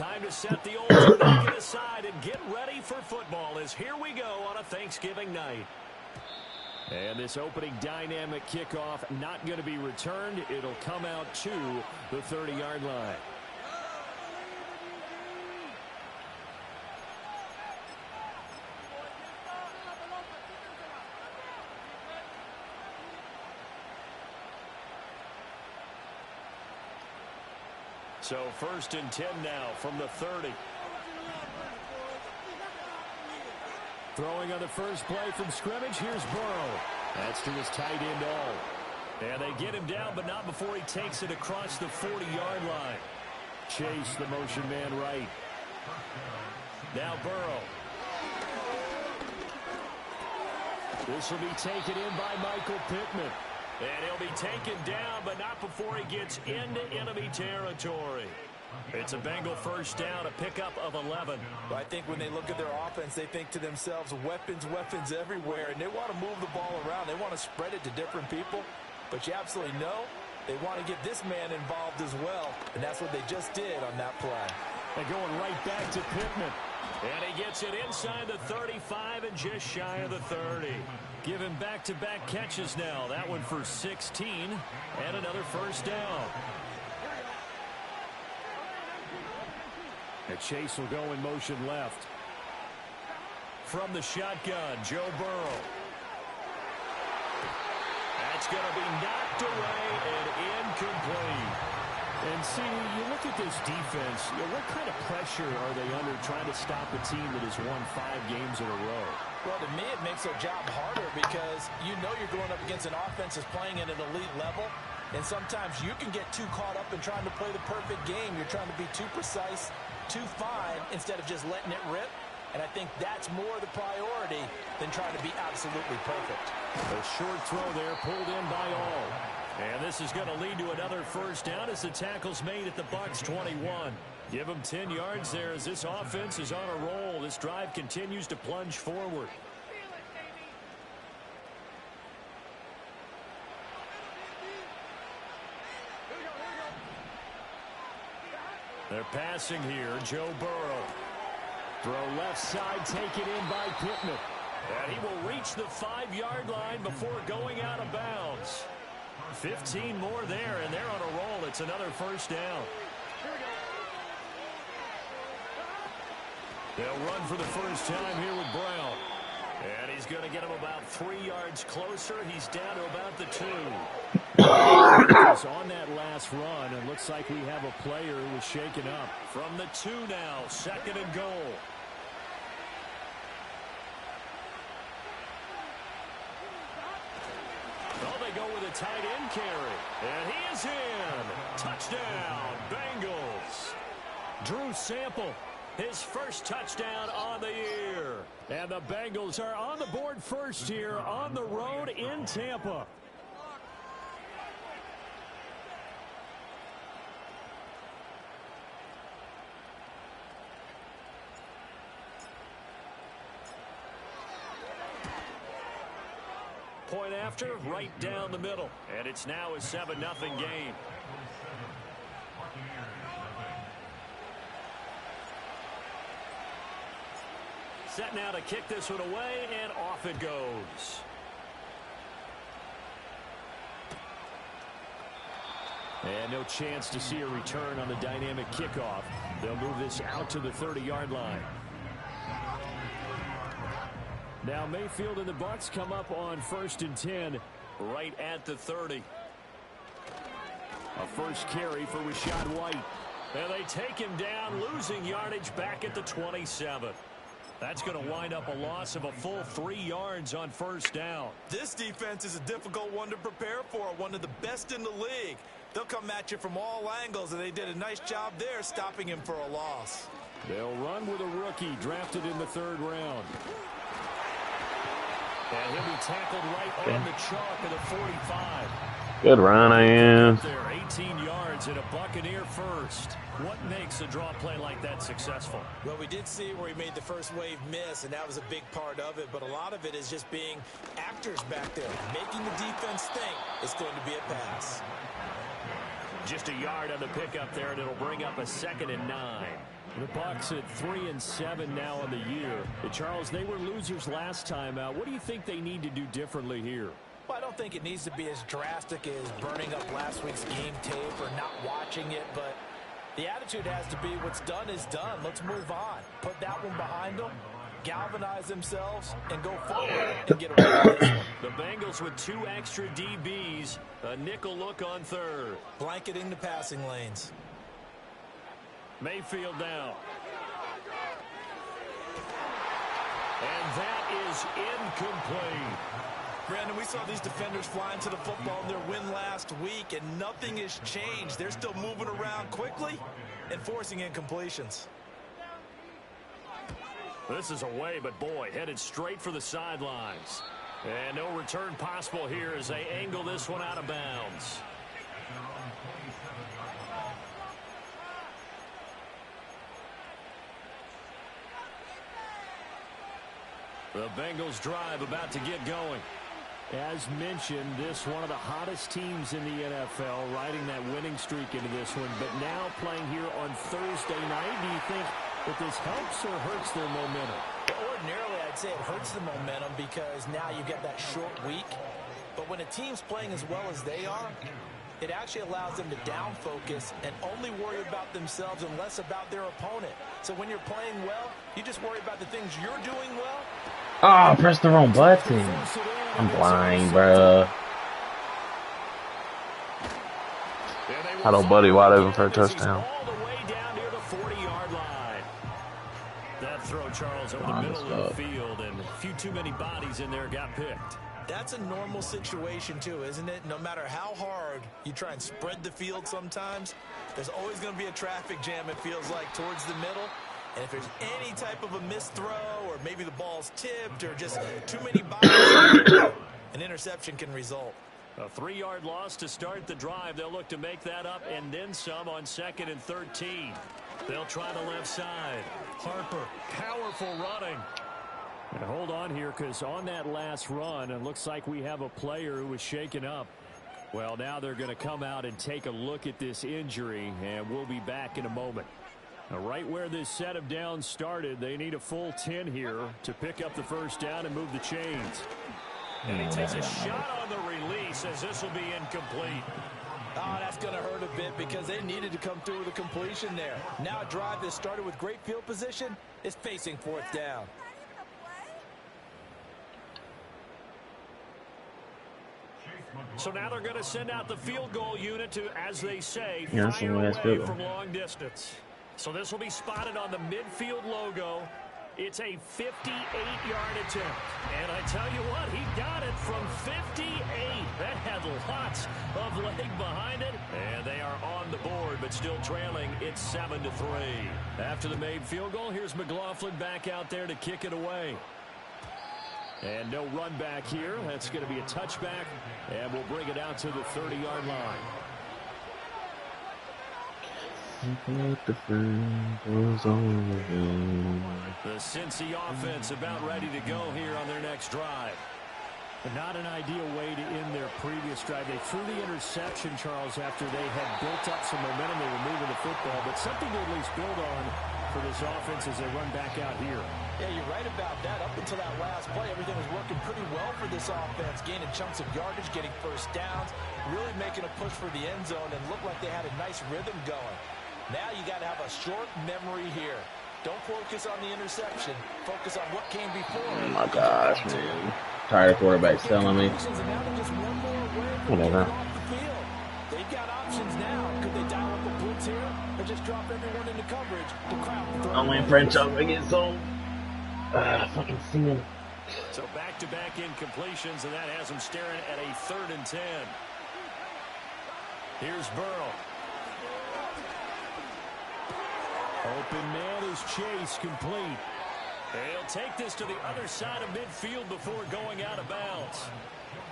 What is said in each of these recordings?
Time to set the old naked aside and get ready for football as here we go on a Thanksgiving night. And this opening dynamic kickoff not going to be returned. It'll come out to the 30-yard line. So 1st and 10 now from the 30. Throwing on the first play from scrimmage. Here's Burrow. That's to his tight end all. And they get him down, but not before he takes it across the 40-yard line. Chase the motion man right. Now Burrow. This will be taken in by Michael Pittman. And he'll be taken down, but not before he gets into enemy territory. It's a Bengal first down, a pickup of 11. Well, I think when they look at their offense, they think to themselves, weapons, weapons everywhere, and they want to move the ball around. They want to spread it to different people, but you absolutely know they want to get this man involved as well, and that's what they just did on that play. And going right back to Pittman. And he gets it inside the 35 and just shy of the 30. Give him back-to-back catches now. That one for 16 and another first down. And Chase will go in motion left. From the shotgun, Joe Burrow. That's going to be knocked away and incomplete. And see, you look at this defense, what kind of pressure are they under trying to stop a team that has won 5 games in a row? Well, to me, it makes their job harder because you know you're going up against an offense that's playing at an elite level, and sometimes you can get too caught up in trying to play the perfect game. You're trying to be too precise, too fine, instead of just letting it rip. And I think that's more the priority than trying to be absolutely perfect. A short throw there pulled in by all. And this is going to lead to another first down as the tackle's made at the Bucs 21. Give them 10 yards there as this offense is on a roll. This drive continues to plunge forward. They're passing here. Joe Burrow. Throw left side, taken in by Pittman. And he will reach the 5-yard line before going out of bounds. 15 more there, and they're on a roll. It's another first down. They'll run for the first time here with Brown. And he's going to get him about 3 yards closer. He's down to about the 2. He's on that last run, and looks like we have a player who was shaken up. From the 2 now, 2nd and goal. Well, they go with a tight end carry. And he is in. Touchdown, Bengals. Drew Sample, his first touchdown on the year. And the Bengals are on the board first here on the road in Tampa. Point after, right down the middle. And it's now a 7-0 game. Set now to kick this one away, and off it goes. And no chance to see a return on the dynamic kickoff. They'll move this out to the 30-yard line. Now Mayfield and the Bucs come up on 1st and 10 right at the 30. A first carry for Rachaad White. And they take him down, losing yardage back at the 27. That's going to wind up a loss of a full 3 yards on first down. This defense is a difficult one to prepare for, one of the best in the league. They'll come at you from all angles, and they did a nice job there stopping him for a loss. They'll run with a rookie drafted in the 3rd round. And he'll be tackled right on the chalk of the 45. Good run, Ian. There, 18 yards and a Buccaneer first. What makes a draw play like that successful? Well, we did see where he made the first wave miss, and that was a big part of it. But a lot of it is just being actors back there, making the defense think it's going to be a pass. Just a yard on the pickup there, and it'll bring up a 2nd and 9. The Bucs at 3-7 now on the year. Charles, they were losers last time out. What do you think they need to do differently here? Well, I don't think it needs to be as drastic as burning up last week's game tape or not watching it, but the attitude has to be what's done is done. Let's move on. Put that one behind them, galvanize themselves, and go forward and get away with this one. The Bengals with 2 extra DBs, a nickel look on third. Blanketing the passing lanes. Mayfield down. And that is incomplete. Brandon, we saw these defenders flying to the football in their win last week, and nothing has changed. They're still moving around quickly and forcing incompletions. This is away, but boy, headed straight for the sidelines. And no return possible here as they angle this one out of bounds. The Bengals drive about to get going. As mentioned, this one of the hottest teams in the NFL, riding that winning streak into this one, but now playing here on Thursday night. Do you think that this helps or hurts their momentum? Ordinarily, I'd say it hurts the momentum because now you get that short week. But when a team's playing as well as they are, it actually allows them to down focus and only worry about themselves and less about their opponent. So when you're playing well, you just worry about the things you're doing well. Oh, I pressed the wrong button. I'm blind, bruh. Hello, buddy, wide open for a touchdown. All the way down near the 40-yard line. That throw, Charles, over the middle of the field, and a few too many bodies in there got picked. That's a normal situation, too, isn't it? No matter how hard you try and spread the field sometimes, there's always going to be a traffic jam, it feels like, towards the middle. And if there's any type of a missed throw or maybe the ball's tipped or just too many bodies, an interception can result. A 3-yard loss to start the drive. They'll look to make that up and then some on 2nd and 13. They'll try the left side. Harper, powerful running. And hold on here because on that last run, it looks like we have a player who was shaken up. Well, now they're going to come out and take a look at this injury, and we'll be back in a moment. Now, right where this set of downs started, they need a full 10 here to pick up the first down and move the chains. And he takes a shot on the release as this will be incomplete. Oh, that's going to hurt a bit because they needed to come through with a completion there. Now a drive that started with great field position is facing 4th down. So now they're going to send out the field goal unit to, as they say, Yeah, fire away from long distance. So this will be spotted on the midfield logo. It's a 58-yard attempt. And I tell you what, he got it from 58. That had lots of leg behind it. And they are on the board, but still trailing. It's 7-3. After the made field goal, here's McLaughlin back out there to kick it away. And no run back here. That's going to be a touchback. And we'll bring it out to the 30-yard line. The Cincy offense about ready to go here on their next drive. But not an ideal way to end their previous drive. They threw the interception, Charles, after they had built up some momentum. They were moving the football, but something to at least build on for this offense as they run back out here. Yeah, you're right about that. Up until that last play, everything was working pretty well for this offense, gaining chunks of yardage, getting first downs, really making a push for the end zone, and looked like they had a nice rhythm going. Now you got to have a short memory here. Don't focus on the interception. Focus on what came before. Oh my gosh, man. Tired of quarterbacks telling me. Whatever. They've got options now. Could they dial up a blitz here or just drop everyone into coverage? The crowd. I'm in French up against some. Fucking seeing. So back-to-back incompletions, and that has them staring at a 3rd and 10. Here's Burrow. Open man is Chase, complete. He'll take this to the other side of midfield before going out of bounds.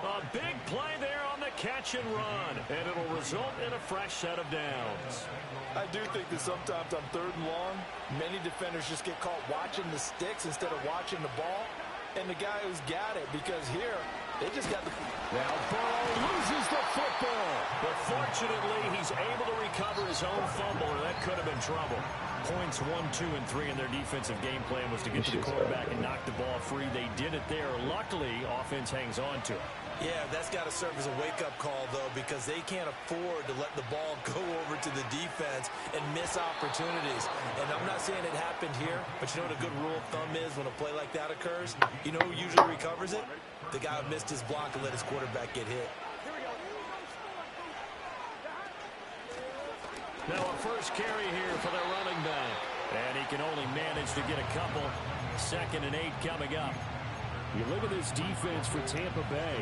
A big play there on the catch and run, and it'll result in a fresh set of downs. I do think that sometimes on 3rd and long, many defenders just get caught watching the sticks instead of watching the ball. And the guy who's got it, because here, they just got the... Now Burrow loses the football. But fortunately, he's able to recover his own fumble, or that could have been trouble. Points 1, 2, and 3 in their defensive game plan was to get to the quarterback and knock the ball free. They did it there. Luckily, offense hangs on to it. Yeah, that's got to serve as a wake-up call, though, because they can't afford to let the ball go over to the defense and miss opportunities. And I'm not saying it happened here, but you know what a good rule of thumb is when a play like that occurs? You know who usually recovers it? The guy who missed his block and let his quarterback get hit. Now a first carry here for their running back. And he can only manage to get a couple. 2nd and 8 coming up. You look at this defense for Tampa Bay.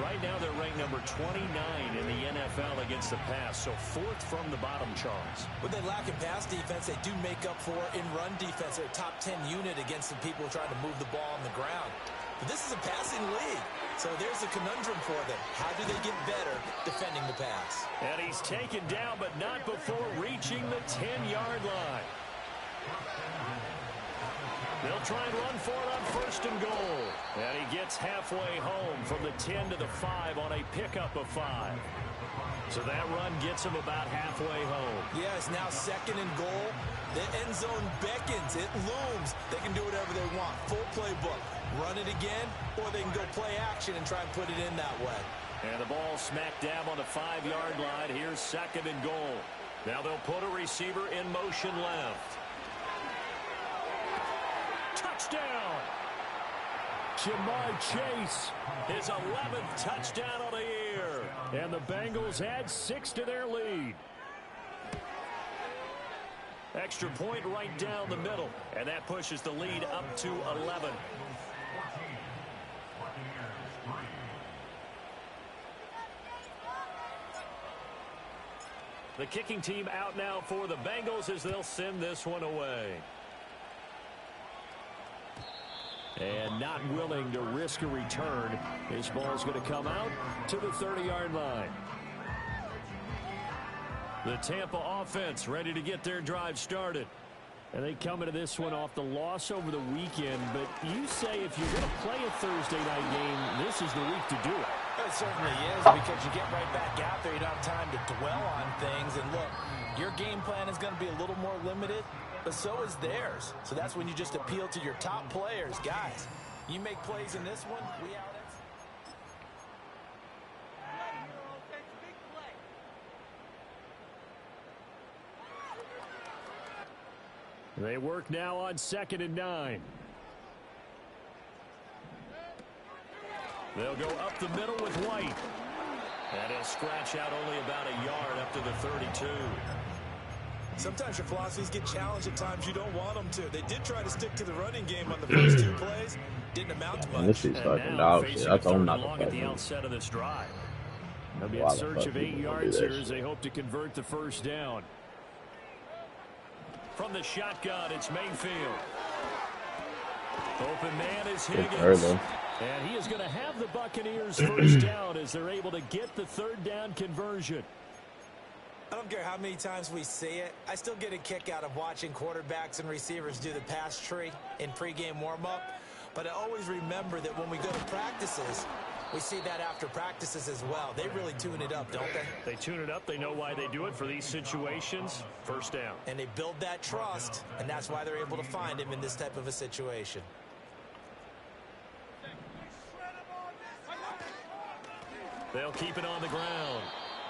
Right now they're ranked number 29 in the NFL against the pass. So 4th from the bottom, Charles. What they lack in pass defense, they do make up for in run defense. They're a top 10 unit against the people trying to move the ball on the ground. But this is a passing league. So there's a conundrum for them. How do they get better defending the pass? And he's taken down, but not before reaching the 10-yard line. They'll try and run for it on 1st and goal. And he gets halfway home from the 10 to the 5 on a pickup of 5. So that run gets him about halfway home. Yeah, it's now 2nd and goal. The end zone beckons. It looms. They can do whatever they want. Full playbook. Run it again, or they can go play action and try and put it in that way. And the ball smack dab on the 5-yard line. Here's 2nd and goal. Now they'll put a receiver in motion left. Touchdown! Ja'Marr Chase, his 11th touchdown of the year. And the Bengals add 6 to their lead. Extra point right down the middle. And that pushes the lead up to 11. The kicking team out now for the Bengals as they'll send this one away. And not willing to risk a return. This ball's going to come out to the 30-yard line. The Tampa offense ready to get their drive started. And they come into this one off the loss over the weekend. But you say if you're going to play a Thursday night game, this is the week to do it. It certainly is, because you get right back out there. You don't have time to dwell on things. And look, your game plan is going to be a little more limited, but so is theirs. So that's when you just appeal to your top players. Guys, you make plays in this one, we out. They work now on 2nd and 9. They'll go up the middle with White. And he'll scratch out only about a yard up to the 32. Sometimes your philosophies get challenged at times you don't want them to. They did try to stick to the running game on the first 2 plays. Didn't amount to much. This is fucking dog shit. I told him not to play. At the outset of this drive. They'll be in search of 8 yards here as they hope to convert the first down. From the shotgun, it's Mayfield. Open man is Higgins. And he is going to have the Buccaneers first down as they're able to get the 3rd down conversion. I don't care how many times we see it. I still get a kick out of watching quarterbacks and receivers do the pass tree in pregame warm-up. But I always remember that when we go to practices, we see that after practices as well. They really tune it up, don't they? They tune it up. They know why they do it for these situations. First down. And they build that trust, and that's why they're able to find him in this type of a situation. They'll keep it on the ground.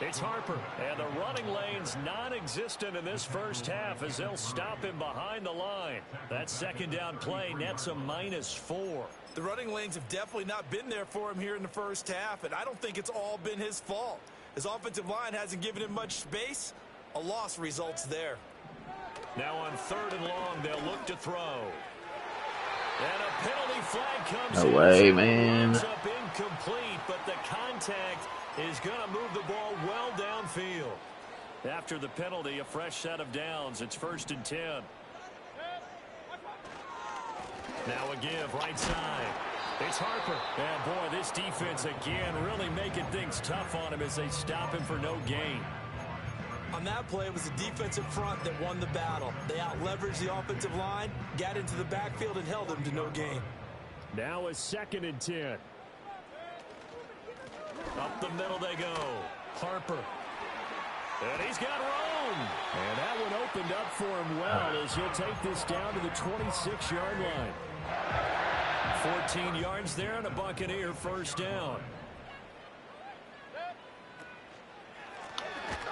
It's Harper, and the running lane's non-existent in this first half as they'll stop him behind the line. That 2nd down play nets a -4. The running lanes have definitely not been there for him here in the first half, and I don't think it's all been his fault. His offensive line hasn't given him much space. A loss results there. Now on 3rd and long, they'll look to throw. And a penalty flag comes in. No way, man. It's up incomplete, but the contact is going to move the ball well downfield. After the penalty, a fresh set of downs. It's 1st and 10. Now a give right side. It's Harper. And boy, this defense again really making things tough on him as they stop him for no gain. On that play, it was the defensive front that won the battle. They out-leveraged the offensive line, got into the backfield, and held them to no gain. Now a 2nd and 10. Up the middle they go. Harper. And he's got room. And that one opened up for him well as he'll take this down to the 26-yard line. 14 yards there and a Buccaneer first down.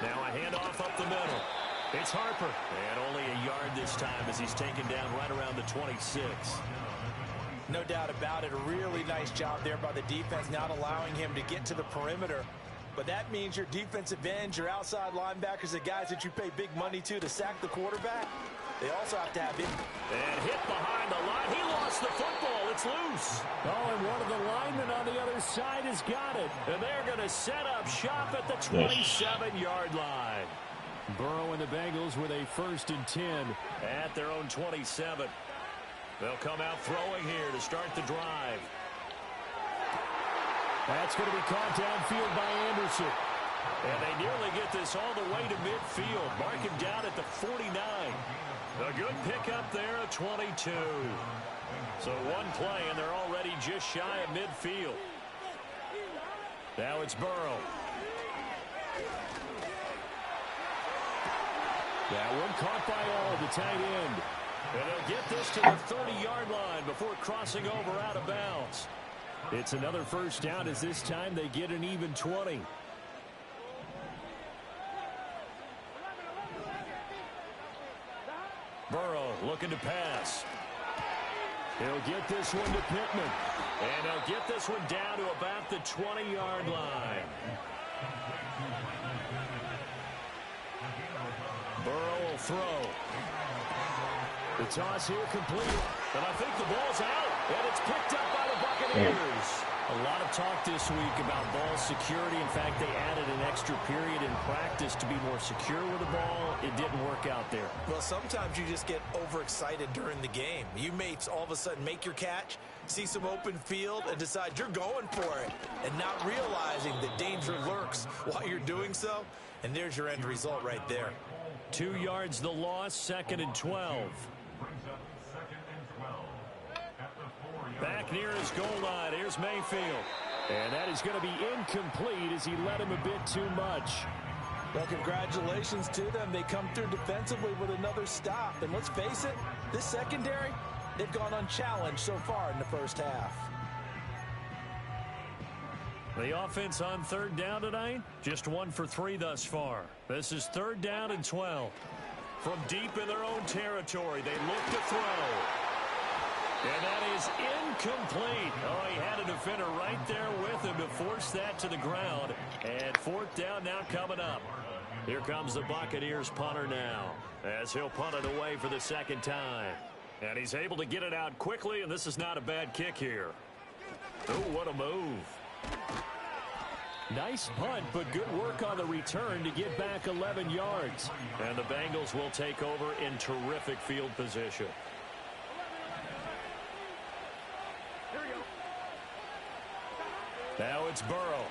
Now a handoff up the middle. It's Harper. And only a yard this time as he's taken down right around the 26. No doubt about it. A really nice job there by the defense, not allowing him to get to the perimeter. But that means your defensive ends, your outside linebackers, the guys that you pay big money to sack the quarterback, they also have to have him. And hit behind the line. He lost the football. It's loose. Oh, and one of the linemen on the other side has got it. And they're going to set up shop at the 27-yard line. Burrow and the Bengals with a 1st and 10 at their own 27. They'll come out throwing here to start the drive. That's going to be caught downfield by Anderson. And they nearly get this all the way to midfield. Mark him down at the 49. A good pickup there at 22. So one play, and they're already just shy of midfield. Now it's Burrow. That one caught by all, the tight end. And they'll get this to the 30-yard line before crossing over out of bounds. It's another first down as this time they get an even 20. Burrow looking to pass. He'll get this one to Pittman. And he'll get this one down to about the 20-yard line. Burrow will throw. The toss here complete. And I think the ball's out. And it's picked up by the Buccaneers. A lot of talk this week about ball security. In fact, they added an extra period in practice to be more secure with the ball. It didn't work out there. Well, sometimes you just get overexcited during the game. You may all of a sudden make your catch, see some open field, and decide you're going for it, and not realizing the danger lurks while you're doing so. And there's your end result right there. 2 yards the loss, 2nd and 12. Back near his goal line. Here's Mayfield. And that is going to be incomplete as he led him a bit too much. Well, congratulations to them. They come through defensively with another stop. And let's face it, this secondary, they've gone unchallenged so far in the first half. The offense on 3rd down tonight, just 1 for 3 thus far. This is 3rd down and 12. From deep in their own territory, they look to throw. And that is incomplete. Oh, he had a defender right there with him to force that to the ground. And 4th down now coming up. Here comes the Buccaneers punter now, as he'll punt it away for the 2nd time. And he's able to get it out quickly, and this is not a bad kick here. Oh, what a move. Nice punt, but good work on the return to get back 11 yards. And the Bengals will take over in terrific field position. Now it's Burrow.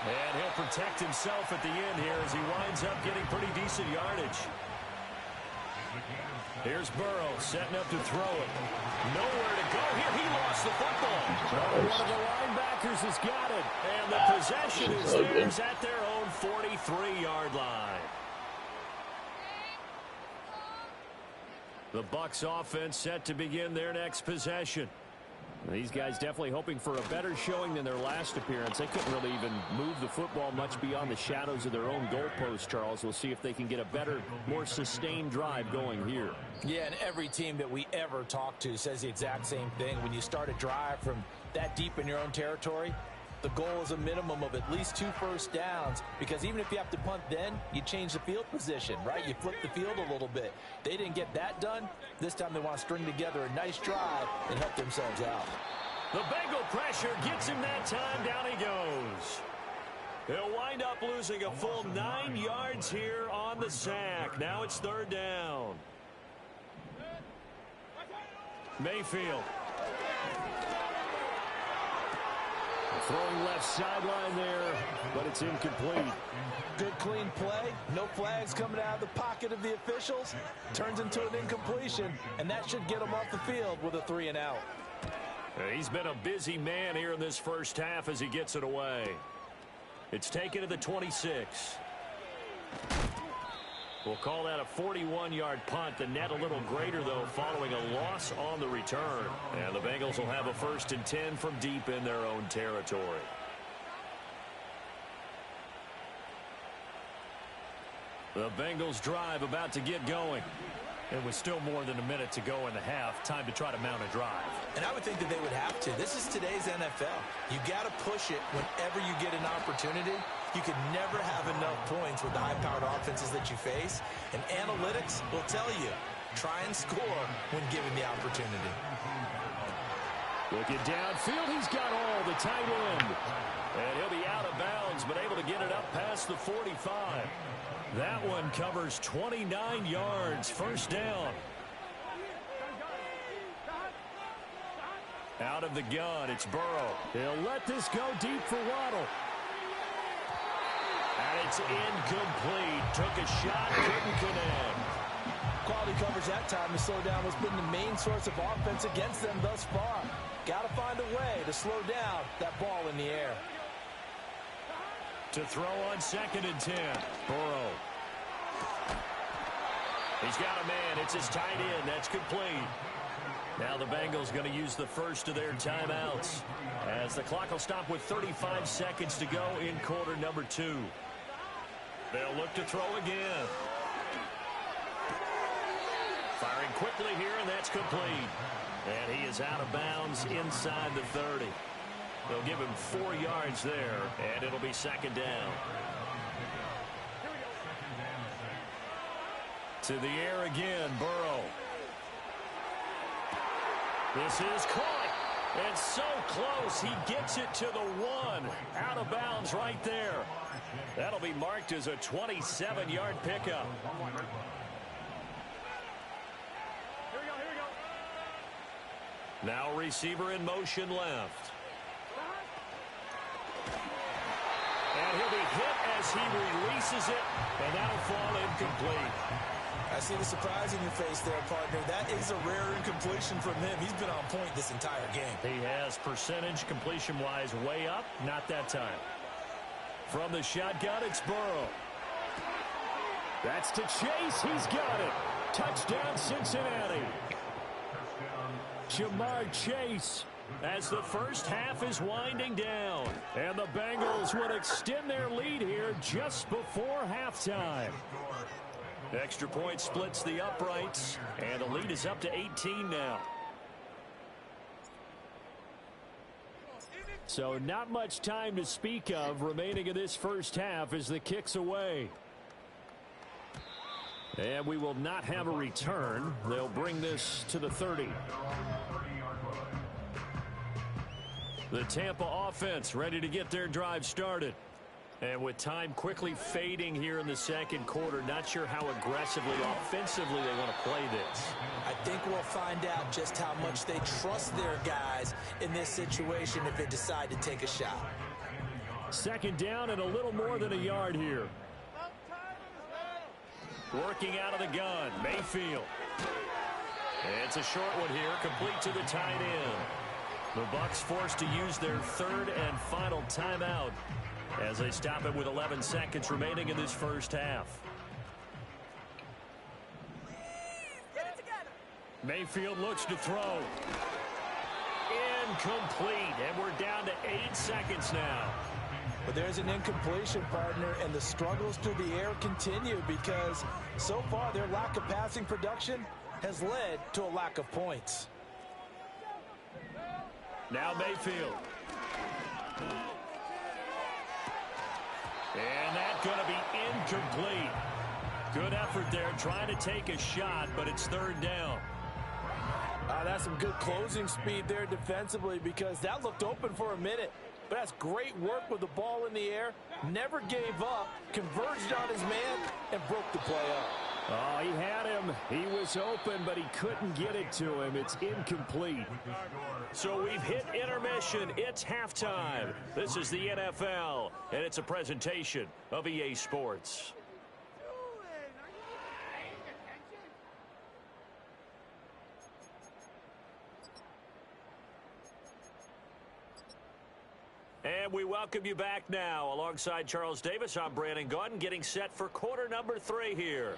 And he'll protect himself at the end here as he winds up getting pretty decent yardage. Here's Burrow setting up to throw it. Nowhere to go here. He lost the football. One of the linebackers has got it. And the possession is theirs at their own 43-yard line. The Bucs offense set to begin their next possession. These guys definitely hoping for a better showing than their last appearance. They couldn't really even move the football much beyond the shadows of their own goalpost, Charles. We'll see if they can get a better, more sustained drive going here. Yeah, and every team that we ever talk to says the exact same thing. When you start a drive from that deep in your own territory, the goal is a minimum of at least 2 first downs, because even if you have to punt then, you change the field position, right? You flip the field a little bit. They didn't get that done. This time they want to string together a nice drive and help themselves out. The Bengal pressure gets him that time. Down he goes. He'll wind up losing a full 9 yards here on the sack. Now it's 3rd down. Mayfield. Throwing left sideline there, but it's incomplete. Good clean play. No flags coming out of the pocket of the officials. Turns into an incompletion, and that should get him off the field with a 3 and out. He's been a busy man here in this first half as he gets it away. It's taken to the 26. We'll call that a 41-yard punt. The net a little greater, though, following a loss on the return. And the Bengals will have a 1st and 10 from deep in their own territory. The Bengals drive about to get going. And with still more than a minute to go in the half, time to try to mount a drive. And I would think that they would have to. This is today's NFL. You got to push it whenever you get an opportunity. You can never have enough points with the high-powered offenses that you face. And analytics will tell you, try and score when given the opportunity. Looking downfield, he's got all the tight end. And he'll be out of bounds, but able to get it up past the 45. That one covers 29 yards, 1st down. Out of the gun, it's Burrow. He'll let this go deep for Waddle. And it's incomplete. Took a shot, couldn't connect. Quality coverage that time to slow down has been the main source of offense against them thus far. Got to find a way to slow down that ball in the air. To throw on 2nd and 10. Burrow. He's got a man. It's his tight end. That's complete. Now the Bengals going to use the first of their timeouts as the clock will stop with 35 seconds to go in quarter number 2. They'll look to throw again. Firing quickly here, and that's complete. And he is out of bounds inside the 30. They'll give him 4 yards there, and it'll be 2nd down. To the air again, Burrow. This is caught. And so close, he gets it to the 1. Out of bounds right there. That'll be marked as a 27-yard pickup. Now receiver in motion left. And he'll be hit as he releases it, and that'll fall incomplete. I see the surprise in your face there, partner. That is a rare incompletion from him. He's been on point this entire game. He has percentage completion-wise way up, not that time. From the shotgun, it's Burrow. That's to Chase. He's got it. Touchdown, Cincinnati. Jamar Chase as the first half is winding down. And the Bengals would extend their lead here just before halftime. Extra point splits the uprights, and the lead is up to 18 now. So not much time to speak of remaining in this first half as the kick's away. And we will not have a return. They'll bring this to the 30. The Tampa offense ready to get their drive started. And with time quickly fading here in the second quarter, not sure how aggressively, offensively they want to play this. I think we'll find out just how much they trust their guys in this situation if they decide to take a shot. 2nd down and a little more than a yard here. Working out of the gun, Mayfield. It's a short one here, complete to the tight end. The Bucs forced to use their 3rd and final timeout as they stop it with 11 seconds remaining in this first half. Mayfield looks to throw. Incomplete, and we're down to 8 seconds now. But there's an incompletion, partner, and the struggles through the air continue because so far their lack of passing production has led to a lack of points. Now Mayfield. And that's going to be incomplete. Good effort there trying to take a shot, but it's 3rd down. That's some good closing speed there defensively because that looked open for a minute. But that's great work with the ball in the air. Never gave up, converged on his man, and broke the play up. Oh, he had him. He was open, but he couldn't get it to him. It's incomplete. So we've hit intermission. It's halftime. This is the NFL, and it's a presentation of EA Sports. And we welcome you back now. Alongside Charles Davis, I'm Brandon Gaudin, getting set for quarter number 3 here.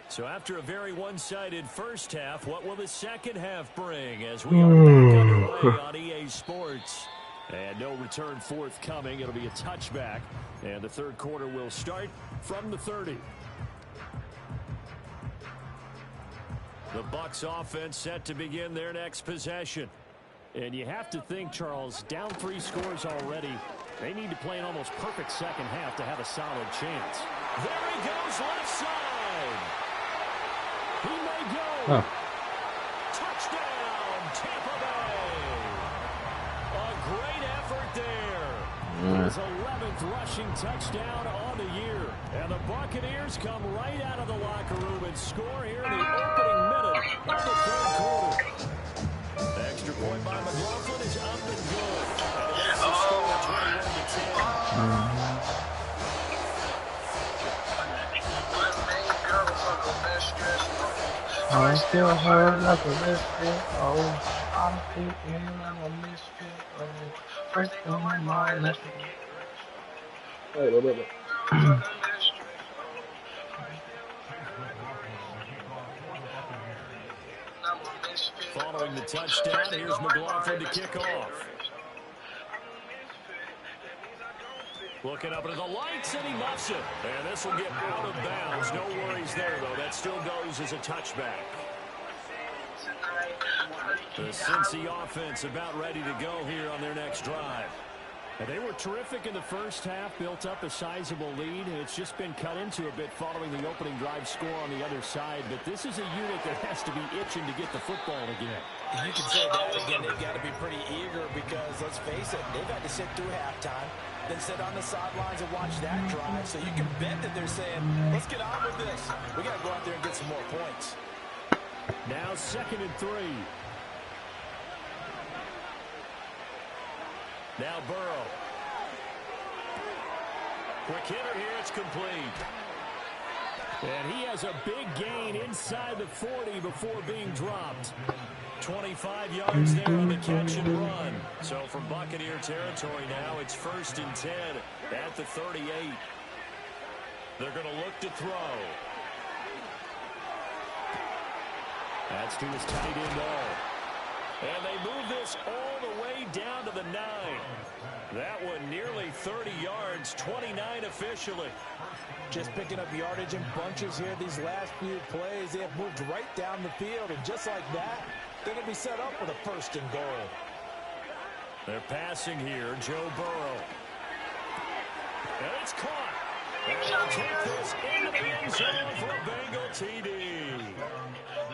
So after a very one-sided first half, what will the second half bring as we are back underway on EA Sports? And no return forthcoming. It'll be a touchback. And the third quarter will start from the 30. The Bucs offense set to begin their next possession. And you have to think, Charles, down 3 scores already. They need to play an almost perfect second half to have a solid chance. There he goes, left side. He may go. Touchdown, Tampa Bay. A great effort there. His 11th rushing touchdown on the year. And the Buccaneers come right out of the locker room and score here in the opening minute of the third quarter. The extra point by McLaughlin is up and good. And it makes the score 21-10. I still hurt like a misfit. Oh, I'm thinking I'm a misfit. Oh, first on my mind, let's wait. Following the touchdown, here's McLaughlin to kick off. Looking up into the lights, and he muffs it. And this will get out of bounds. No worries there, though. That still goes as a touchback. The Cincy offense about ready to go here on their next drive. And they were terrific in the first half, built up a sizable lead, and it's just been cut into a bit following the opening drive score on the other side. But this is a unit that has to be itching to get the football again. You can say that again. They've got to be pretty eager because, let's face it, they've had to sit through halftime, then sit on the sidelines and watch that drive. So you can bet that they're saying, let's get on with this. We got to go out there and get some more points. Now 2nd and 3. Now Burrow. Quick hitter here, it's complete. And he has a big gain inside the 40 before being dropped. 25 yards there on the catch and run. So from Buccaneer territory now, it's 1st and 10 at the 38. They're going to look to throw. That's to his tight end, and they move this all the way down to the 9. That one nearly 30 yards, 29 officially. Just picking up yardage in bunches here. These last few plays, they have moved right down the field. And just like that, they're going to be set up with a 1st and goal. They're passing here, Joe Burrow. And it's caught. And they'll take this into the end zone for a Bengal TD.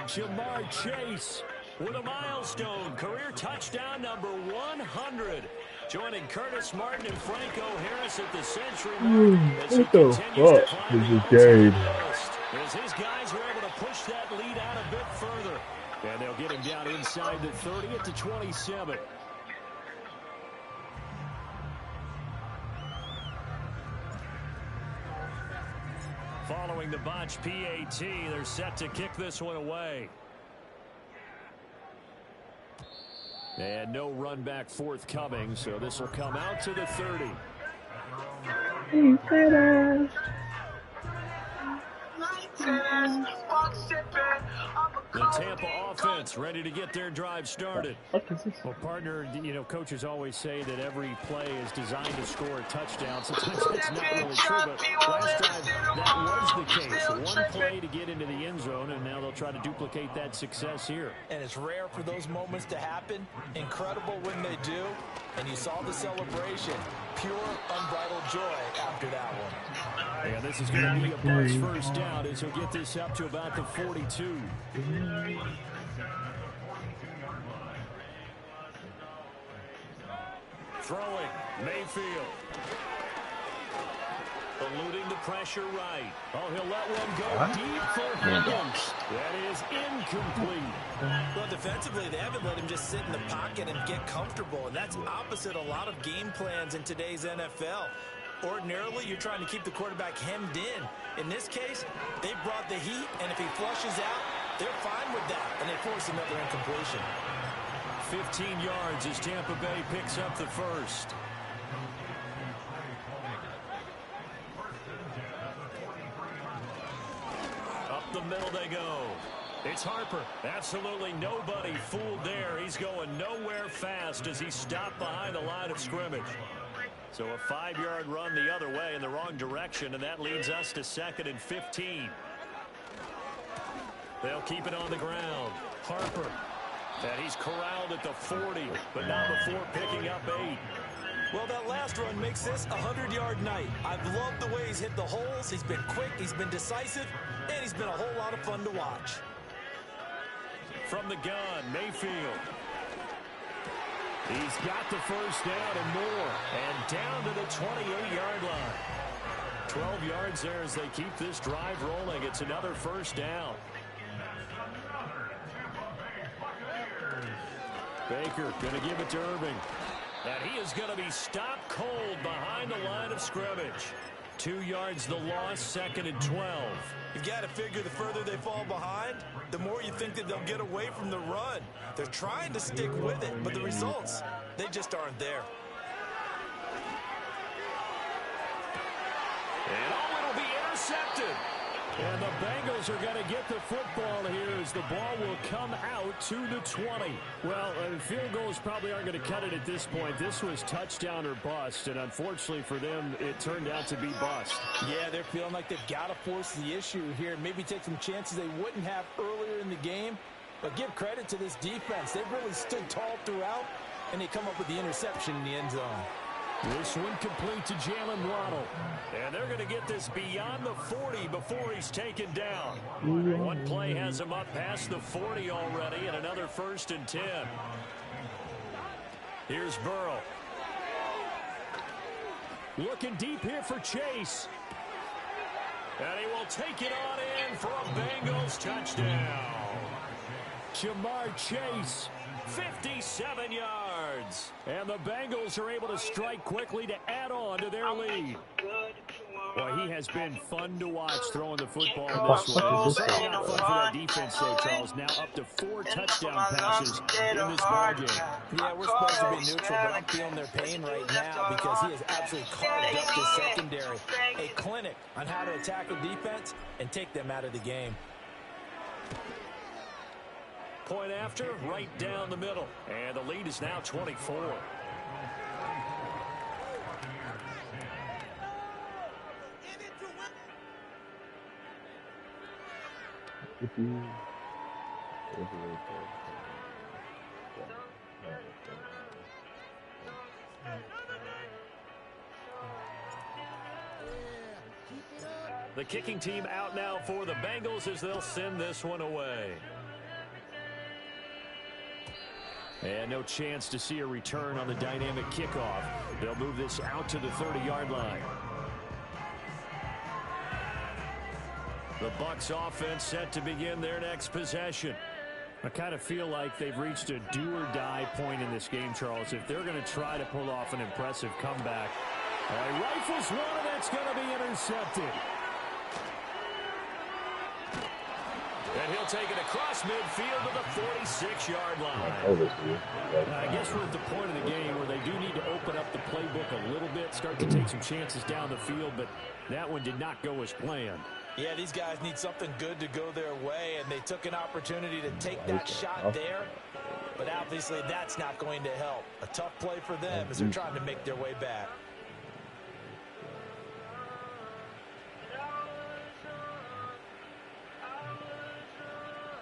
Jamar Chase with a milestone career touchdown number 100. Joining Curtis Martin and Franco Harris at the century mark as he continues to climb the game. As his guys are able to push that lead out a bit further. And they'll get him down inside the 30 at the 27. Following the botch PAT, they're set to kick this one away. And no run back forthcoming, so this will come out to the 30. The Tampa offense ready to get their drive started. Well, partner, you know, coaches always say that every play is designed to score a touchdown. Sometimes that's not really true, but last time that was the case. One play to get into the end zone, and now they'll try to duplicate that success here. And it's rare for those moments to happen. Incredible when they do. And you saw the celebration. Pure, unbridled joy after that one. And this is going to be a Bucs first down as he'll get this up to about the 42. Throwing, Mayfield. Eluding the pressure right. Oh, he'll let one go deep for Higgins. That is incomplete. Well, defensively, they haven't let him just sit in the pocket and get comfortable, and that's opposite a lot of game plans in today's NFL. Ordinarily, you're trying to keep the quarterback hemmed in. In this case, they brought the heat, and if he flushes out, they're fine with that, and they force another incompletion. 15 yards as Tampa Bay picks up the first. Up the middle they go. It's Harper. Absolutely nobody fooled there. He's going nowhere fast as he stopped behind the line of scrimmage. So a 5-yard run the other way in the wrong direction, and that leads us to 2nd and 15. They'll keep it on the ground. Harper. And he's corralled at the 40, but not before picking up 8. Well, that last run makes this a 100-yard night. I've loved the way he's hit the holes. He's been quick, he's been decisive, and he's been a whole lot of fun to watch. From the gun, Mayfield. He's got the first down and more. And down to the 28-yard line. 12 yards there as they keep this drive rolling. It's another first down. Baker going to give it to Irving. And he is going to be stopped cold behind the line of scrimmage. 2 yards the loss, 2nd and 12. You've got to figure the further they fall behind, the more you think that they'll get away from the run. They're trying to stick with it, but the results, they just aren't there. And it'll be intercepted. And the Bengals are going to get the football here as the ball will come out to the 20. Well, field goals probably aren't going to cut it at this point. This was touchdown or bust, and unfortunately for them, it turned out to be bust. Yeah, they're feeling like they've got to force the issue here and maybe take some chances they wouldn't have earlier in the game. But give credit to this defense. They've really stood tall throughout, and they come up with the interception in the end zone. This one complete to Jalen Waddle. And they're going to get this beyond the 40 before he's taken down. One play has him up past the 40 already, and another 1st and 10. Here's Burrow. Looking deep here for Chase. And he will take it on in for a Bengals touchdown. Jamar Chase. 57 yards. And the Bengals are able to strike quickly to add on to their lead. Well, he has been fun to watch throwing the football in this one. Certainly not fun for that defense, though, Charles. Now up to 4 touchdown passes in this ballgame. Yeah, we're supposed to be neutral, but I'm feeling their pain right now because he has absolutely carved up this secondary. A clinic on how to attack a defense and take them out of the game. Point after, right down the middle. And the lead is now 24. The kicking team out now for the Bengals as they'll send this one away. And no chance to see a return on the dynamic kickoff. They'll move this out to the 30-yard line. The Bucs offense set to begin their next possession. I kind of feel like they've reached a do-or-die point in this game, Charles. If they're going to try to pull off an impressive comeback, he rifles one, and that's going to be intercepted. And he'll take it across midfield to the 46-yard line. I guess we're at the point of the game where they do need to open up the playbook a little bit, start to take some chances down the field, but that one did not go as planned. Yeah, these guys need something good to go their way, and they took an opportunity to take that shot there. But obviously that's not going to help. A tough play for them as they're trying to make their way back.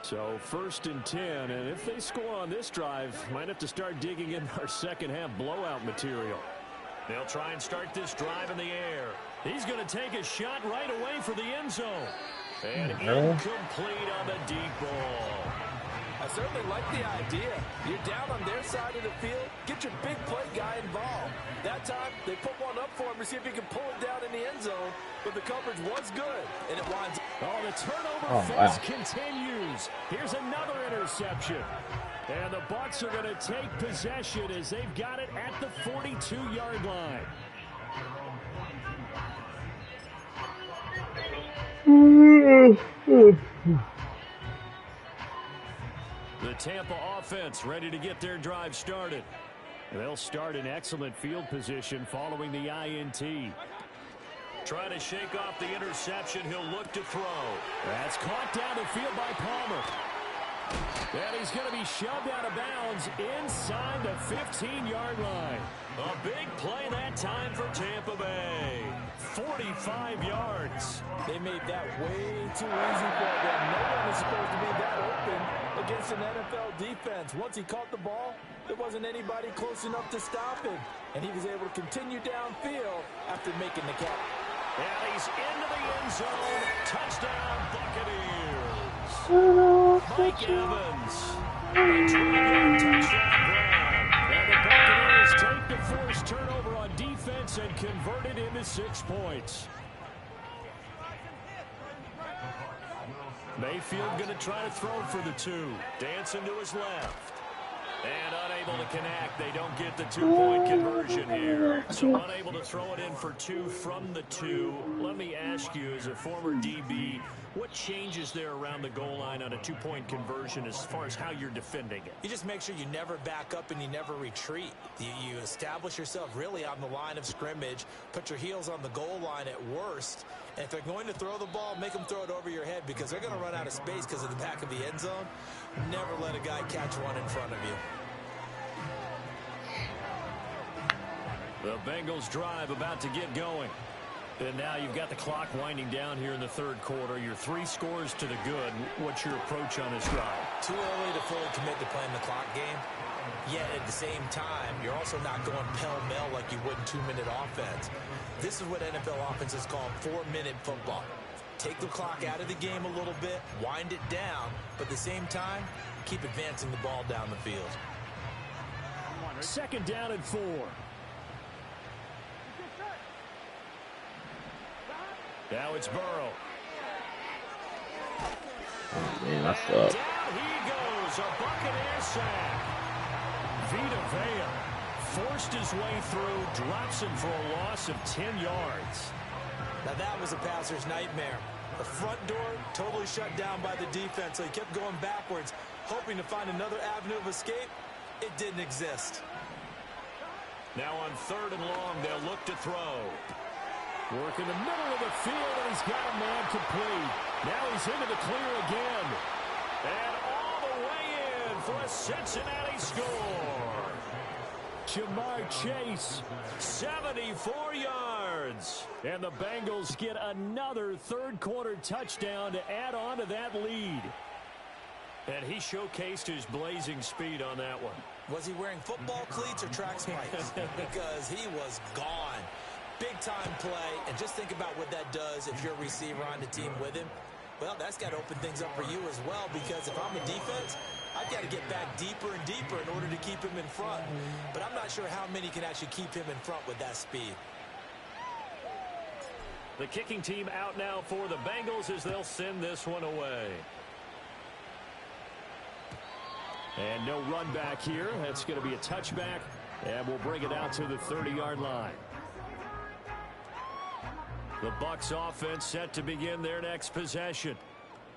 So 1st and 10, and if they score on this drive, might have to start digging in our second half blowout material. They'll try and start this drive in the air. He's going to take a shot right away for the end zone. And incomplete on the deep ball. I certainly like the idea. You're down on their side of the field. Get your big play guy involved. That time, they put one up for him to see if he can pull it down in the end zone. But the coverage was good, and it winds up. Oh, the turnover phase continues. Here's another interception. And the Bucs are going to take possession as they've got it at the 42-yard line. The Tampa offense ready to get their drive started. They'll start in excellent field position following the INT. Trying to shake off the interception. He'll look to throw. That's caught down the field by Palmer. And he's going to be shoved out of bounds inside the 15-yard line. A big play that time for Tampa Bay. 45 yards. They made that way too easy for them. No one is supposed to be that open against an NFL defense. Once he caught the ball, there wasn't anybody close enough to stop him. And he was able to continue downfield after making the catch. And he's into the end zone. Touchdown, Buccaneers. Mike Evans. A 12-yard touchdown grab. And the Buccaneers take the forced turnover on defense and convert it into 6 points. Mayfield going to try to throw for the 2. Dancing to his left. And unable to connect. They don't get the 2-point conversion here. So unable to throw it in for 2 from the 2. Let me ask you, as a former DB, what changes there around the goal line on a 2-point conversion as far as how you're defending it? You just make sure you never back up and you never retreat. You establish yourself really on the line of scrimmage. Put your heels on the goal line at worst. And if they're going to throw the ball, make them throw it over your head because they're going to run out of space because of the back of the end zone. Never let a guy catch one in front of you. The Bengals drive about to get going. And now you've got the clock winding down here in the third quarter. You're 3 scores to the good. What's your approach on this drive? Too early to fully commit to playing the clock game. Yet at the same time, you're also not going pell-mell like you would in 2-minute offense. This is what NFL offenses call 4-minute football. Take the clock out of the game a little bit, wind it down, but at the same time, keep advancing the ball down the field. 2nd down and 4. Now it's Burrow. Man, that's up. Down he goes. A Buccaneer sack. Vita Vea forced his way through, drops him for a loss of 10 yards. Now that was a passer's nightmare. The front door totally shut down by the defense, so he kept going backwards, hoping to find another avenue of escape. It didn't exist. Now on 3rd and long, they'll look to throw. Work in the middle of the field, and he's got a man complete. Now he's into the clear again. And all the way in for a Cincinnati score. Ja'Marr Chase, 74 yards. And the Bengals get another third-quarter touchdown to add on to that lead. And he showcased his blazing speed on that one. Was he wearing football cleats or track spikes? Because he was gone. Big-time play, and just think about what that does if you're a receiver on the team with him. Well, that's got to open things up for you as well, because if I'm a defense, I've got to get back deeper and deeper in order to keep him in front. But I'm not sure how many can actually keep him in front with that speed. The kicking team out now for the Bengals as they'll send this one away. And no run back here. That's going to be a touchback, and we'll bring it out to the 30-yard line. The Bucs offense set to begin their next possession.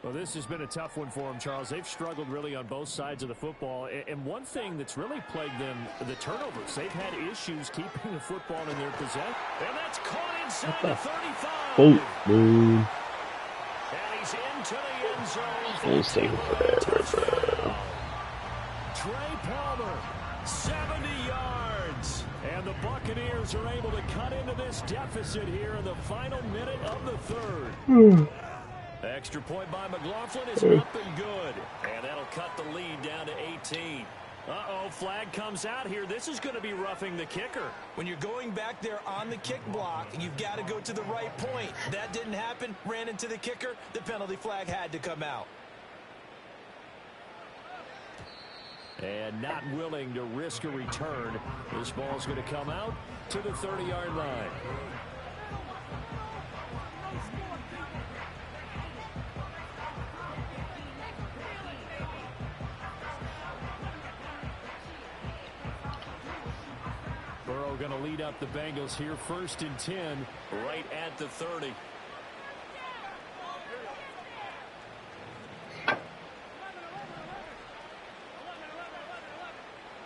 Well, this has been a tough one for them, Charles. They've struggled really on both sides of the football. And one thing that's really plagued them, the turnovers. They've had issues keeping the football in their possession. And that's caught inside the 35. Oh, boom. And he's into the end zone. It's taking forever, bro. Trey Palmer, 70 yards. And the Buccaneers are able to cut into this deficit here in the final minute of the third. Extra point by McLaughlin is up and good. And that'll cut the lead down to 18. Uh-oh, flag comes out here. This is going to be roughing the kicker. When you're going back there on the kick block, you've got to go to the right point. That didn't happen. Ran into the kicker. The penalty flag had to come out. And not willing to risk a return. This ball's going to come out to the 30-yard line. Burrow going to lead up the Bengals here, 1st and 10, right at the 30.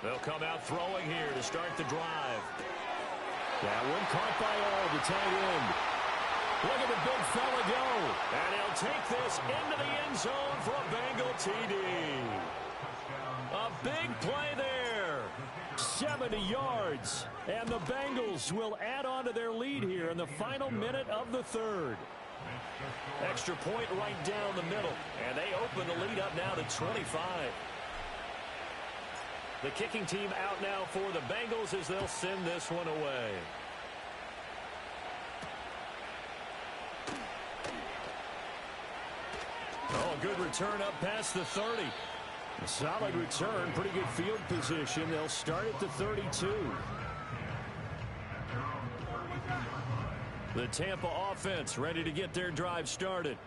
They'll come out throwing here to start the drive. That one caught by all, the tight end. Look at the big fella go. And he'll take this into the end zone for a Bengal TD. A big play there. 70 yards. And the Bengals will add on to their lead here in the final minute of the third. Extra point right down the middle. And they open the lead up now to 25. The kicking team out now for the Bengals as they'll send this one away. Oh, good return up past the 30. A solid return, pretty good field position. They'll start at the 32. The Tampa offense ready to get their drive started.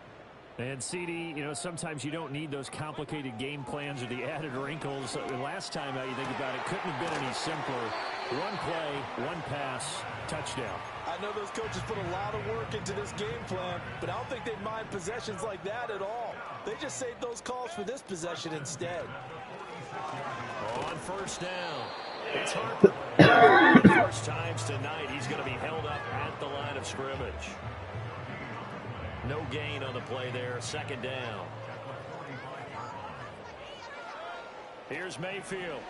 And CD, you know, sometimes you don't need those complicated game plans or the added wrinkles. Last time out, you think about it, couldn't have been any simpler. One play, one pass, touchdown. I know those coaches put a lot of work into this game plan, but I don't think they mind possessions like that at all. They just saved those calls for this possession instead. On first down, it's Harper. First times tonight, he's going to be held up at the line of scrimmage. No gain on the play there. Second down. Here's Mayfield.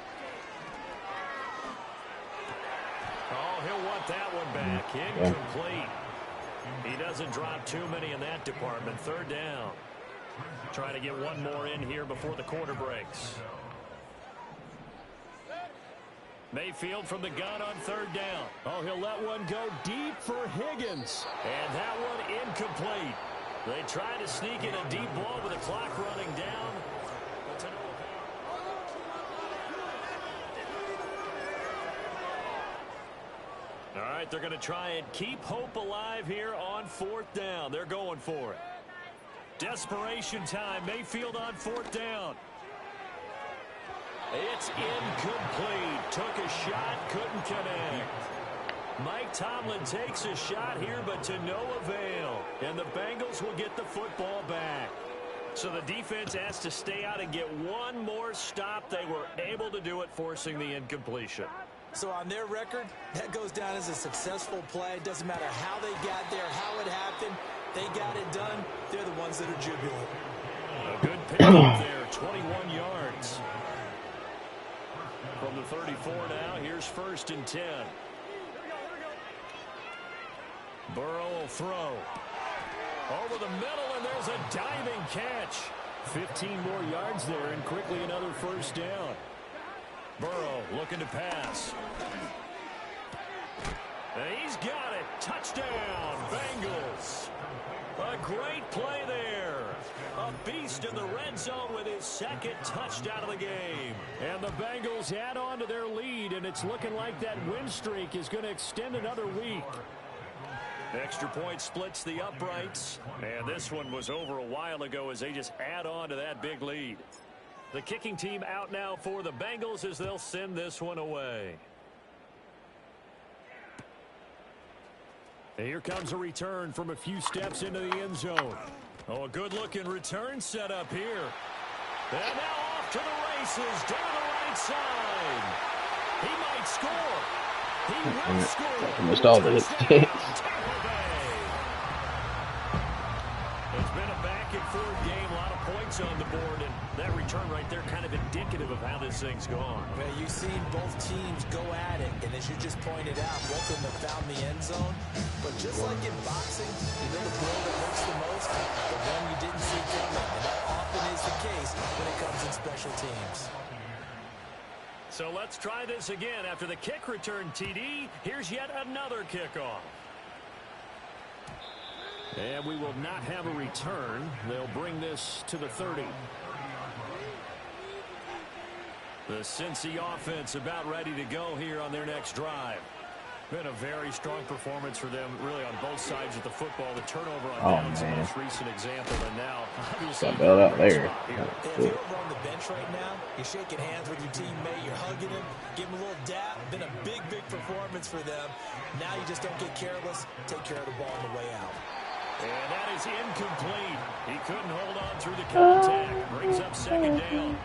Oh, he'll want that one back. Incomplete. He doesn't drop too many in that department. Third down. Trying to get one more in here before the quarter breaks. Mayfield from the gun on third down. Oh, he'll let one go deep for Higgins. And that one incomplete. They try to sneak in a deep ball with the clock running down. All right, they're going to try and keep hope alive here on fourth down. They're going for it. Desperation time. Mayfield on fourth down. It's incomplete. Took a shot, couldn't connect. Mike Tomlin takes a shot here, but to no avail. And the Bengals will get the football back. So the defense has to stay out and get one more stop. They were able to do it, forcing the incompletion. So on their record, that goes down as a successful play. It doesn't matter how they got there, how it happened. They got it done. They're the ones that are jubilant. A good pickup there, 21 yards. From the 34 now, here's first and 10. Burrow will throw. Over the middle, and there's a diving catch. 15 more yards there, and quickly another first down. Burrow looking to pass. And he's got it. Touchdown, Bengals. A great play there. A beast in the red zone with his second touchdown of the game. And the Bengals add on to their lead, and it's looking like that win streak is going to extend another week. Extra point splits the uprights. And this one was over a while ago as they just add on to that big lead. The kicking team out now for the Bengals as they'll send this one away. And here comes a return from a few steps into the end zone. Oh, a good-looking return set up here. And now off to the races, down the right side. He might score. He will score. Missed all the hits. It's been a back-and-forth game, a lot of points on the board, and that return right there kind of indicative of how this thing's gone. Well, you've seen both teams go at it, and as you just pointed out, both of them have found the end zone. But just like in boxing, you know the blow that hurts the most? The one you didn't see coming, and that often is the case when it comes in special teams. So let's try this again. After the kick return, TD, here's yet another kickoff. And we will not have a return. They'll bring this to the 30. The Cincy offense about ready to go here on their next drive. Been a very strong performance for them, really, on both sides of the football. The turnover on downs, the most recent example, and now, obviously, bailed out there. If you're over on the bench right now, you're shaking hands with your teammate, you're hugging him, give him a little dap. Been a big, big performance for them. Now you just don't get careless. Take care of the ball on the way out. And that is incomplete. He couldn't hold on through the contact. Brings up second down.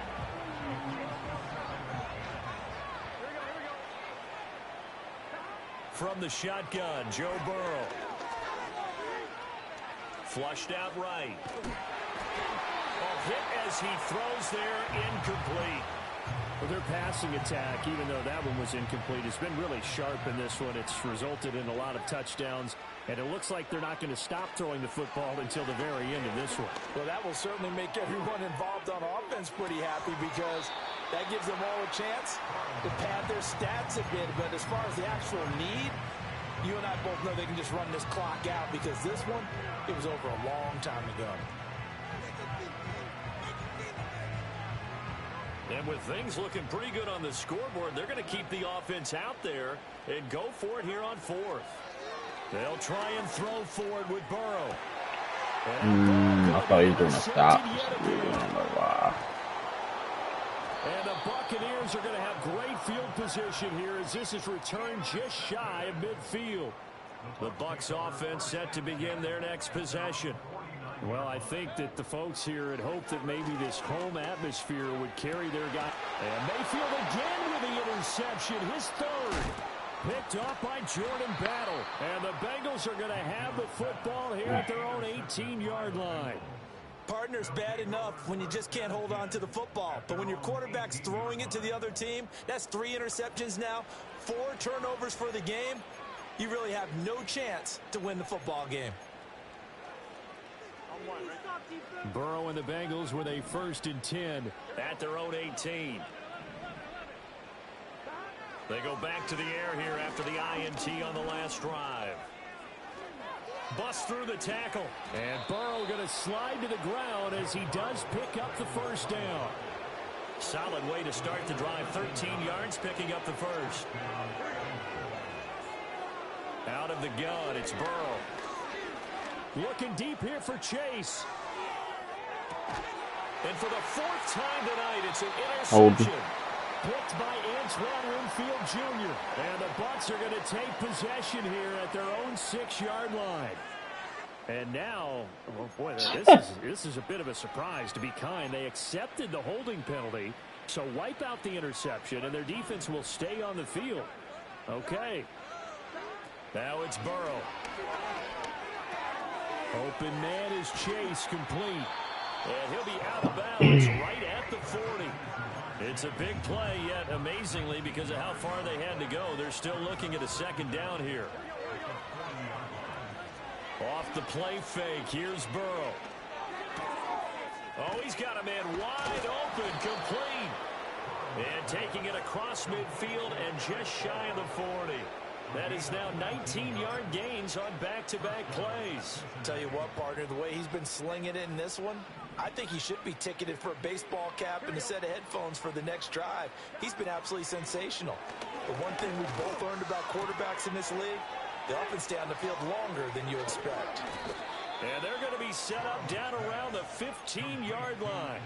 from the shotgun, Joe Burrow. Flushed out right. Hit as he throws there, incomplete. Well, their passing attack, even though that one was incomplete, has been really sharp in this one. It's resulted in a lot of touchdowns, and it looks like they're not going to stop throwing the football until the very end of this one. Well, that will certainly make everyone involved on offense pretty happy because that gives them all a chance to pad their stats a bit. But as far as the actual need, you and I both know they can just run this clock out because this one, it was over a long time ago. And with things looking pretty good on the scoreboard, they're going to keep the offense out there and go for it here on fourth. They'll try and throw forward with Burrow. I thought he was doing a stop. And the Buccaneers are going to have great field position here as this is returned just shy of midfield. The Bucs offense set to begin their next possession. Well, I think that the folks here had hoped that maybe this home atmosphere would carry their guy. And Mayfield again with the interception, his third. Picked off by Jordan Battle. And the Bengals are going to have the football here at their own 18-yard line. Partner's bad enough when you just can't hold on to the football. But when your quarterback's throwing it to the other team, that's 3 interceptions now, 4 turnovers for the game. You really have no chance to win the football game. Burrow and the Bengals with a 1st and 10 at their own 18. They go back to the air here after the INT on the last drive. Bust through the tackle. And Burrow going to slide to the ground as he does pick up the 1st down. Solid way to start the drive. 13 yards picking up the 1st. Out of the gun, it's Burrow. Looking deep here for Chase. And for the 4th time tonight, it's an interception. Picked by Antoine Winfield Jr. And the Bucs are going to take possession here at their own 6-yard line. And now, oh boy, this is a bit of a surprise, to be kind. They accepted the holding penalty, so wipe out the interception, and their defense will stay on the field. Okay. Now it's Burrow. Open man is Chase, complete. And he'll be out of bounds right at the 40. It's a big play, yet amazingly, because of how far they had to go, they're still looking at a 2nd down here. Off the play fake, here's Burrow. Oh, he's got a man wide open, complete. And taking it across midfield and just shy of the 40. That is now 19-yard gains on back-to-back plays. Tell you what, partner, the way he's been slinging it in this one, I think he should be ticketed for a baseball cap and a set of headphones for the next drive. He's been absolutely sensational. But one thing we've both learned about quarterbacks in this league, they often stay on the field longer than you expect. And they're going to be set up down around the 15-yard line.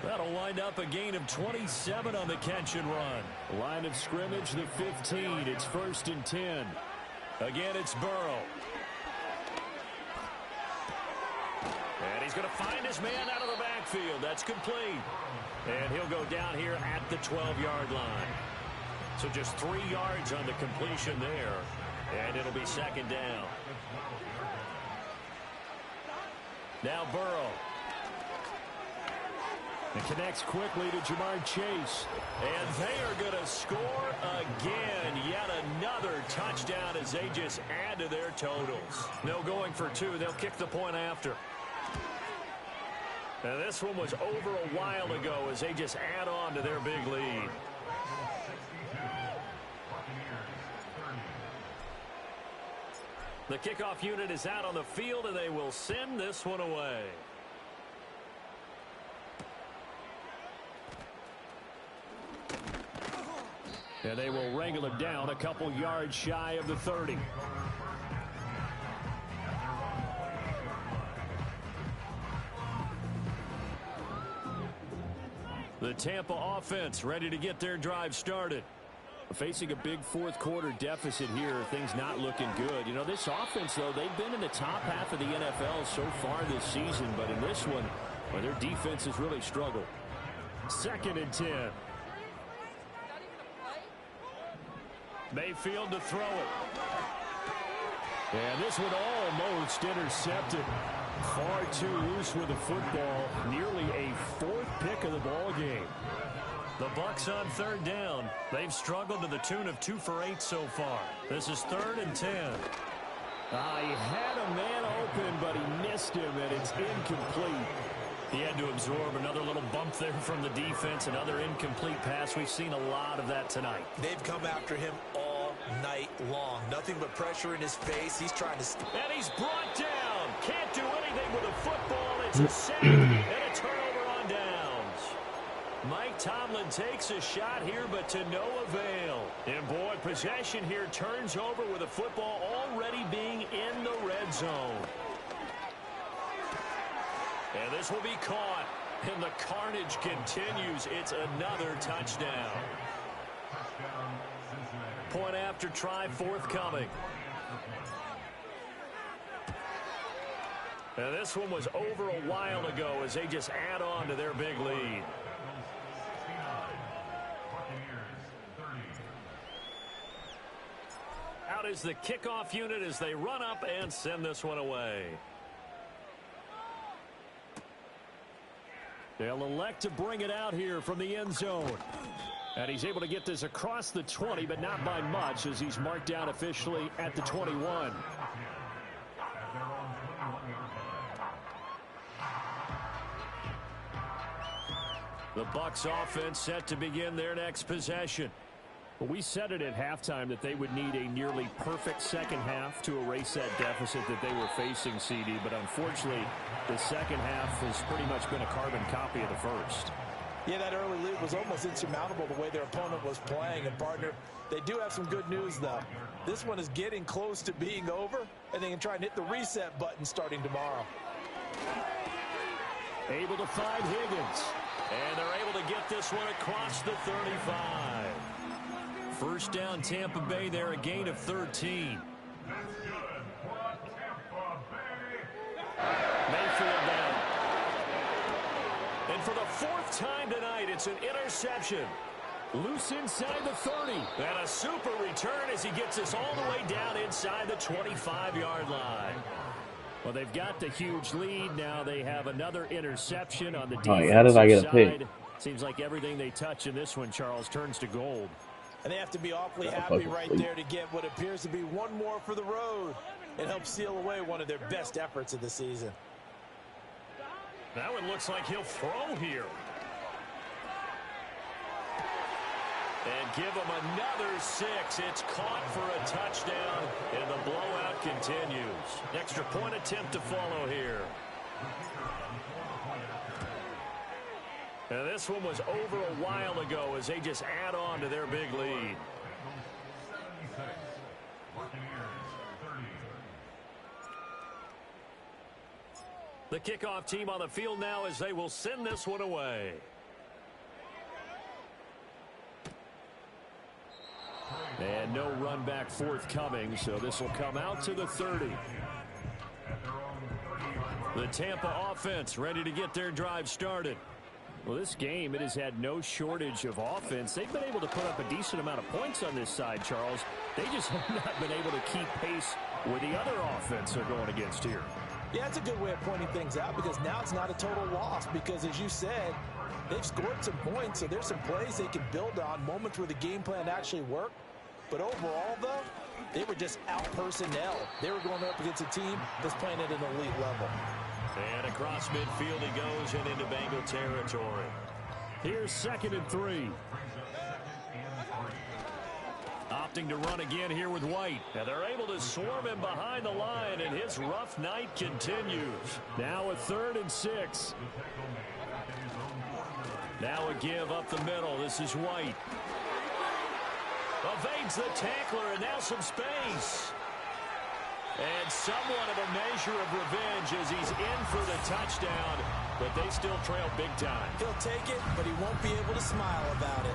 That'll wind up a gain of 27 on the catch and run. Line of scrimmage, the 15. It's 1st and 10. Again, it's Burrow. And he's going to find his man out of the backfield. That's complete. And he'll go down here at the 12-yard line. So just 3 yards on the completion there. And it'll be 2nd down. Now Burrow. It connects quickly to Jamar Chase. And they are going to score again. Yet another touchdown as they just add to their totals. No going for 2. They'll kick the point after. Now this one was over a while ago as they just add on to their big lead. The kickoff unit is out on the field, and they will send this one away. And they will wrangle him down a couple yards shy of the 30. The Tampa offense ready to get their drive started. Facing a big 4th quarter deficit here, things not looking good. You know, this offense, though, they've been in the top half of the NFL so far this season, but in this one, well, their defense has really struggled. 2nd and 10. Mayfield to throw it. And this one almost intercepted. Far too loose with the football. Nearly a fourth pick of the ball game. The Bucs on third down. They've struggled to the tune of 2 for 8 so far. This is 3rd and 10. He had a man open, but he missed him, and it's incomplete. He had to absorb another little bump there from the defense, another incomplete pass. We've seen a lot of that tonight. They've come after him all night long. Nothing but pressure in his face. He's trying to... And he's brought down. Can't do anything with a football. It's a sack and a turnover on downs. Mike Tomlin takes a shot here, but to no avail. And boy, possession here turns over with a football already being in the red zone. And this will be caught. And the carnage continues. It's another touchdown. Point after try forthcoming. And this one was over a while ago as they just add on to their big lead. Out is the kickoff unit as they run up and send this one away. They'll elect to bring it out here from the end zone. And he's able to get this across the 20, but not by much as he's marked down officially at the 21. The Bucs offense set to begin their next possession. Well, we said it at halftime that they would need a nearly perfect second half to erase that deficit that they were facing, CD. But unfortunately, the second half has pretty much been a carbon copy of the first. Yeah, that early lead was almost insurmountable the way their opponent was playing. And, partner, they do have some good news, though. This one is getting close to being over, and they can try and hit the reset button starting tomorrow. Able to find Higgins. And they're able to get this one across the 35. First down, Tampa Bay there, a gain of 13. Mayfield down. And for the 4th time tonight, it's an interception. Loose inside the 30. And a super return as he gets us all the way down inside the 25-yard line. Well, they've got the huge lead. Now they have another interception on the How defensive did I get a pick? side. Seems like everything they touch in this one, Charles, turns to gold. And they have to be awfully happy right there to get what appears to be one more for the road and help seal away one of their best efforts of the season. That one looks like he'll throw here. And give him another 6. It's caught for a touchdown, and the blowout continues. Extra point attempt to follow here. And this one was over a while ago as they just add on to their big lead. The kickoff team on the field now as they will send this one away. And no run back forthcoming, so this will come out to the 30. The Tampa offense ready to get their drive started. Well, this game, it has had no shortage of offense. They've been able to put up a decent amount of points on this side, Charles. They just have not been able to keep pace with the other offense they're going against here. Yeah, that's a good way of pointing things out because now it's not a total loss because, as you said, they've scored some points, so there's some plays they can build on, moments where the game plan actually worked. But overall, though, they were just out-personnel. They were going up against a team that's playing at an elite level. And across midfield he goes and into Bengal territory. Here's 2nd and 3. Opting to run again here with White. And they're able to swarm him behind the line, and his rough night continues. Now a 3rd and 6. Now a give up the middle. This is White. Evades the tackler, and now some space. And somewhat of a measure of revenge as he's in for the touchdown, but they still trail big time. He'll take it, but he won't be able to smile about it.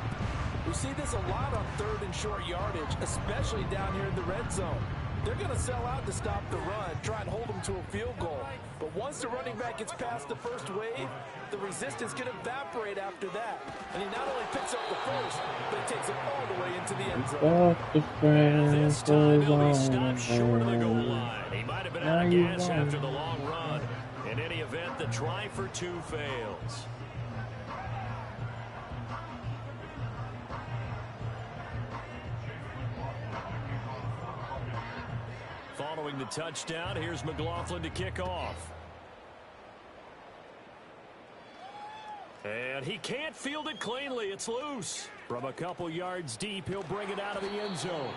We see this a lot on 3rd and short yardage, especially down here in the red zone. They're going to sell out to stop the run, try and hold them to a field goal. But once the running back gets past the first wave, the resistance can evaporate after that. And he not only picks up the first, but he takes it all the way into the end zone. This time he'll be stopped short of the goal line. He might have been out of gas after the long run. In any event, the try for two fails. Following the touchdown, here's McLaughlin to kick off. And he can't field it cleanly. It's loose. From a couple yards deep, he'll bring it out of the end zone.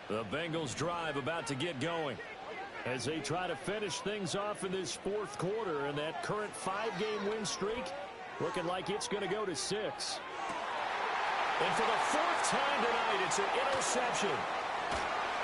The Bengals drive about to get going as they try to finish things off in this fourth quarter, and that current 5-game win streak looking like it's going to go to 6. And for the fourth time tonight, it's an interception.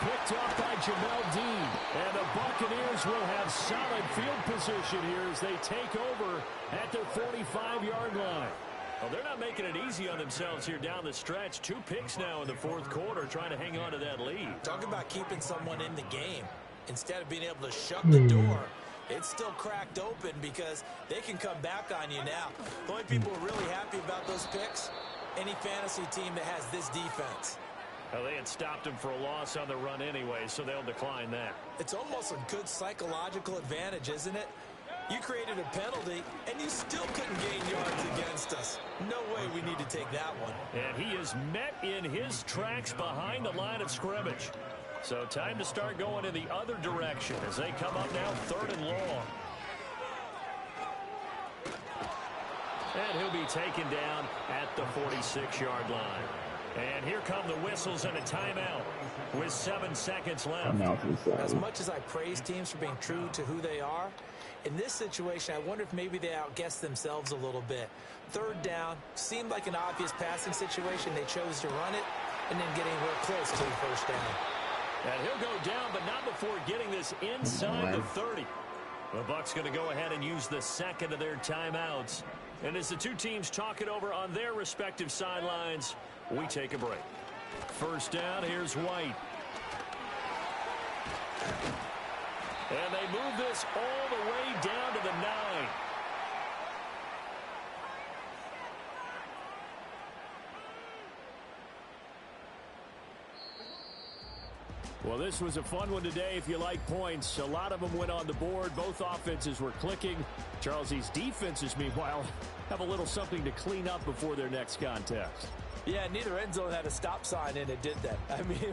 Picked up by Jamel Dean. And the Buccaneers will have solid field position here as they take over at their 45-yard line. Well, they're not making it easy on themselves here down the stretch. 2 picks now in the fourth quarter trying to hang on to that lead. Talk about keeping someone in the game. Instead of being able to shut the door, it's still cracked open because they can come back on you now. The only people who are really happy about those picks, any fantasy team that has this defense. Well, they had stopped him for a loss on the run anyway, so they'll decline that. It's almost a good psychological advantage, isn't it? You created a penalty, and you still couldn't gain yards against us. No way we need to take that one. And he is met in his tracks behind the line of scrimmage. So time to start going in the other direction as they come up now 3rd and long. And he'll be taken down at the 46-yard line. And here come the whistles and a timeout with 7 seconds left. As much as I praise teams for being true to who they are, in this situation, I wonder if maybe they outguessed themselves a little bit. 3rd down, seemed like an obvious passing situation. They chose to run it and then get anywhere close to the 1st down. And he'll go down, but not before getting this inside the 30. The Bucs going to go ahead and use the second of their timeouts. And as the two teams talk it over on their respective sidelines, we take a break. 1st down, here's White. And they move this all the way down to the 9. Well, this was a fun one today if you like points. A lot of them went on the board. Both offenses were clicking. Charles, these defenses, meanwhile, have a little something to clean up before their next contest. Yeah, neither end zone had a stop sign, and it did that. I mean...